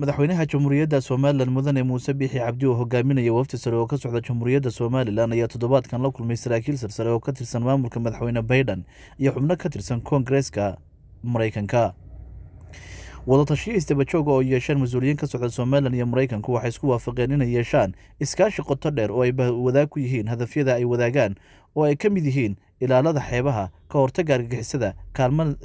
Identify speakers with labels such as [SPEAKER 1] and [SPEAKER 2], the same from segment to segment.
[SPEAKER 1] madaxweynaha Jamhuuriyadda Somaliland Mudane Muuse Biixi Cabdi oo hogaaminaya wafdi sare oo ka socda Jamhuuriyadda Somaliland ayaa toddobaadkan la kulmay saraakiil sarsare oo ka tirsan maamulka madaxweyne Biden iyo xubno ka tirsan Koongareeska Mareykanka. Wadatashiyo isdaba joog oo yeesheen mas'uuliyiin ka socda Somaliland iyo Mareykanku waxay isku waafaqeen inay yeeshaan iskaashi qoto dheer oo ay wadaag ku yihiin hadafyada ay wadaagaan oo ay ka mid yihiin ilaalada xeebaha, ka hortagga argagixisada,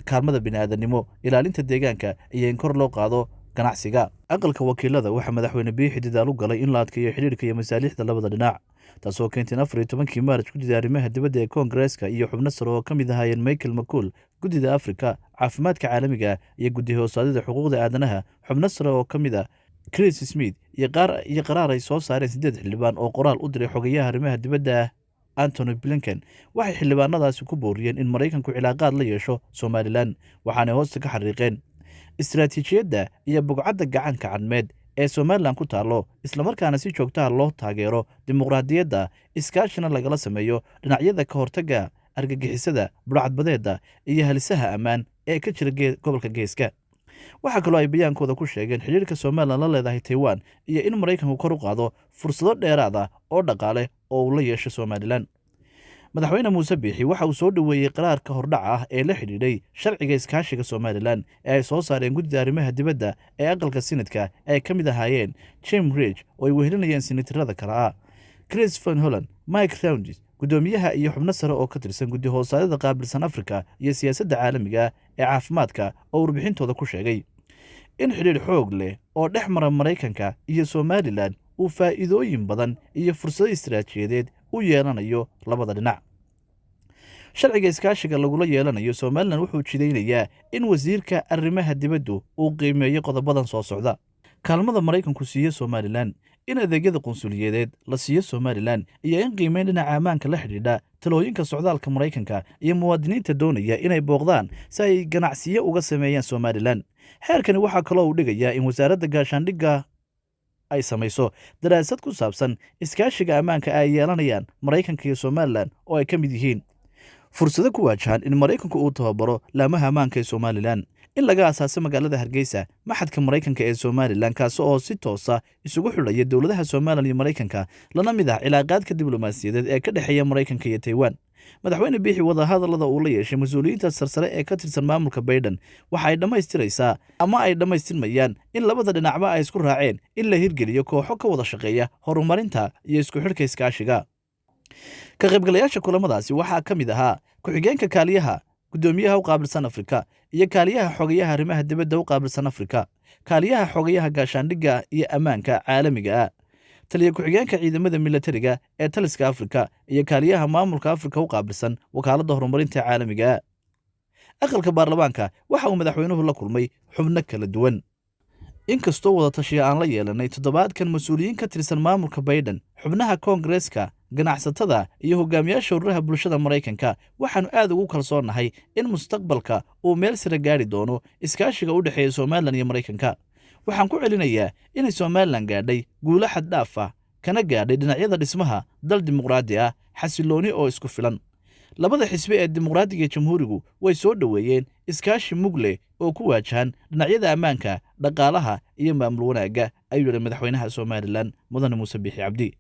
[SPEAKER 1] kaalmada bini'aadanimo, ilaalinta deegaanka iyo in kor loo qaado ganacsiga. Aqalka wakiilada waxaa madaxweyne Biixi dadaal u galay in la adkeeyo xiriirka iyo masaalixda labada dhinac, taasoo keentay in 14 Maarch guddida arrimaha dibadda ee Koongareeska iyo xubno sare oo ka mid ahaayeen Michael McCaul, guddida Afrika, caafimaadka caalamiga iyo guddi-hoosaadida xuquuqda aadanaha, xubno sare oo ka mid ah Chris Smith iyo qaraar ay soo saareen 8 xildhibaan oo qoraal u diray xogayaha arrimaha dibadda Antony Blinken. Waxay xildhibaanadaasi ku booriyeen in Mareykanku cilaaqaad la yeesho Somaliland, waxaanay hoosta ka xariiqeen istiraatiijiyadda iyo bogcadda gacanka cadmeed ee Somaliland ku taalo, islamarkaana si joogto ah loo taageero dimuqraadiyadda, iskaashina lagala sameeyo dhinacyada ka hortagga argagixisada, burcadbadeedda iyo halisaha ammaan ee ka jira gobolka Geeska. Waxaa kaloo ay bayaankooda ku sheegeen xiriirka Somaliland la leedahay Taiwan iyo in Mareykanku kor u qaado fursado dheeraad ah oo dhaqaale oo uu la yeesho Somaliland. Madaxweyne Muuse Biixi waxa uu soo dhoweeyey qaraarka hordhaca ah ee la xidhiidhay sharciga iskaashiga Somaliland ee ay soo saareen guddida arrimaha dibadda ee aqalka Senatka ay ka mid ahaayeen Jim Risch oo ay wehelinayeen senatarada kale ah Chris Van Hollen, Mike Rounds, guddoomiyaha iyo xubno sare oo ka tirsan guddi-hoosaadida qaabilsan Afrika iyo siyaasadda caalamiga ee caafimaadka oo warbixintooda ku sheegay in xidhiidh xoog leh oo dhex mara Mareykanka iyo Somaliland uu faa'iidooyin badan iyo fursado istiraatiijiyadeed u yeelanayo labada dhinac. Sharciga iskaashiga lagula yeelanayo Somaliland wuxuu jidaynayaa in wasiirka arrimaha dibaddu uu qiimeeyo qodobadan soo socda: kaalmada Mareykanku siiyo Somaliland, in adeegyada qunsuliyadeed la siiyo Somaliland, iyo in qiimeyn dhinaca ammaanka la xidhiidha talooyinka socdaalka Mareykanka iyo muwaadiniinta doonaya inay booqdaan si ay ganacsiyo uga sameeyaan Somaliland. Xeerkani waxaa kaloo uu dhigayaa in wasaaradda gaashaandhigga ay samayso daraasad ku saabsan iskaashiga ammaanka ay yeelanayaan Mareykanka iyo Somaliland oo ay ka mid yihiin fursado ku waajahan in Mareykanku uu tababaro laamaha ammaanka ee Somaliland, in laga aasaasay magaalada Hargeysa maxadka Mareykanka ee Somaliland kaasi oo si toosa isugu xidhaya dowladaha Somaliland iyo Mareykanka, lana mid ah cilaaqaadka diblomaasiyadeed ee ka dhexeeya Mareykanka iyo Taiwan. Madaxweyne Biixi wadahadallada uu la yeeshay mas'uuliyiinta sarsare ee ka tirsan maamulka Biden waxa ay dhammaystiraysaa ama ay dhammaystirmayaan in labada dhinacba ay isku raaceen in la hirgeliyo kooxo ka wada shaqeeya horumarinta iyo isku xidhka iskaashiga. Ka qaybgalayaasha kulamadaasi waxaa ka mid ahaa ku-xigeenka kaaliyaha guddoomiyaha u qaabilsan Afrika iyo kaaliyaha xogayaha arrimaha dibadda u qaabilsan Afrika, kaaliyaha xogayaha gaashaandhigga iyo ammaanka caalamiga ah, taliya ku-xigeenka ciidamada militariga ee taliska Afrika iyo kaaliyaha maamulka Afrika u qaabilsan wakaaladda horumarinta caalamiga ah. Aqalka baarlamaanka waxa uu madaxweynuhu la kulmay xubno kala duwan. Inkastoo wadatashiyo aan la yeelanay toddobaadkan mas'uuliyiin ka tirsan maamulka Biden, xubnaha Koongareeska, ganacsatada iyo hogaamiyaasha ururaha bulshada Mareykanka, waxaanu aad ugu kalsoonahay in mustaqbalka uu meel sare gaari doono iskaashiga u dhexeeya Somaliland iyo Mareykanka. Waxaan ku celinayaa inay Somaliland gaadhay guulo xad dhaaf ah, kana gaadhay dhinacyada dhismaha dal dimuqraadi ah, xasilooni oo isku filan. Labada xisbi ee dimuqraadiga iyo jamhuurigu way soo dhoweeyeen iskaashi mug leh oo ku waajahan dhinacyada ammaanka, dhaqaalaha iyo maamul wanaagga, ayuu yidhi madaxweynaha Somaliland Mudane Muuse Biixi Cabdi.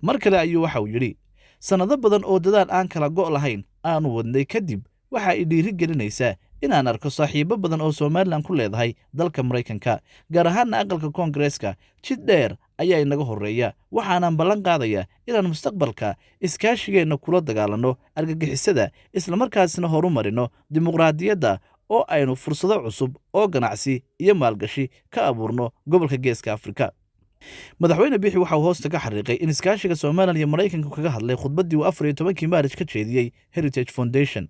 [SPEAKER 1] Mar kale ayuu waxa uu yidhi sannado badan oo dadaal aan kala go' lahayn aanu wadnay kadib waxa ay dhiiri gelinaysaa inaan arko saaxiibo badan oo Somaliland ku leedahay dalka Mareykanka, gaar ahaanna aqalka Koongareeska. Jid dheer ayaa inaga horreeya, waxaanan ballan qaadayaa inaan mustaqbalka iskaashigeenna kula dagaalanno argagixisada, islamarkaasina horumarino dimuqraadiyadda oo aynu fursado cusub oo ganacsi iyo maalgashi ka abuurno gobolka Geeska Afrika. Madaxweyne Biixi waxa uu hoosta ka xariiqay in iskaashiga Somaliland iyo Mareykanka kaga hadlay khudbaddii uu 14 Maarch ka jeediyey Heritage Foundation.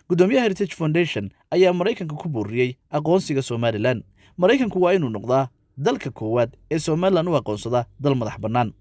[SPEAKER 1] Guddoomiyaha Heritage Foundation ayaa Mareykanka ku booriyey aqoonsiga Somaliland. Mareykanku waa inuu noqdaa dalka koowaad ee Somaliland u aqoonsada dal madax bannaan.